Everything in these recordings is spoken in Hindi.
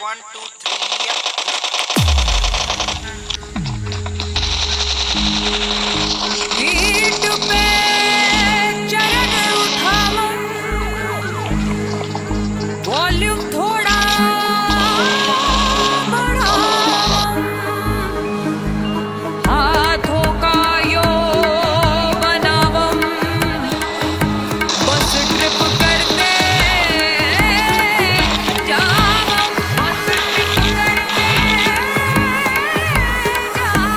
1 2 3 पीठ पे चरण उठाओ, वॉल्यूम थोड़ा बढ़ाओ, हाथों का यो बनाओ, बस ट्रिप करते जाओ, बस ट्रिप करते जाओ।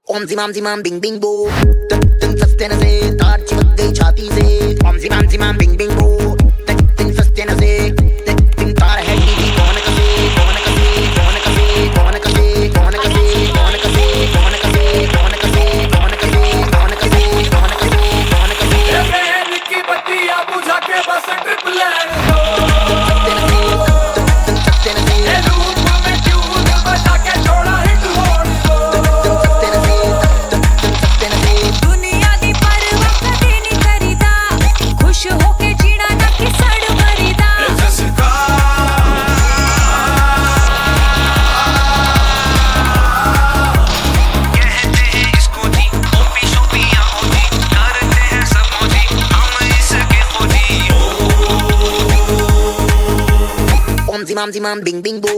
ओम जिमाम बिंग बिंग बो, तन सस्ते न से तार चिपक गई छाती से। ओम जिमाम बिंग बिंग बो, तन सस्ते न से तार है टीवी कौन कसे कौन कसे कौन कसे कौन कसे कौन कसे कौन कसे कौन कसे कौन कसे कौन कसे कौन कसे कौन कसे कौन कसे बहन की बत्तियां बुझा के बस ट्रिप लैंड दो। सस्ते न से लूप में ट्यून बजा के थोड़ा हिट होने दो। दुनिया दी परवाह कदी नहीं करीदा, खुश होके जीना ना कि सड़ मरीदा। कहते हैं इसको जी ओपी शोपियां होती करते हैं सब मोजी हम इसके खोजी ओम जिमाम बिंग बिंग बो,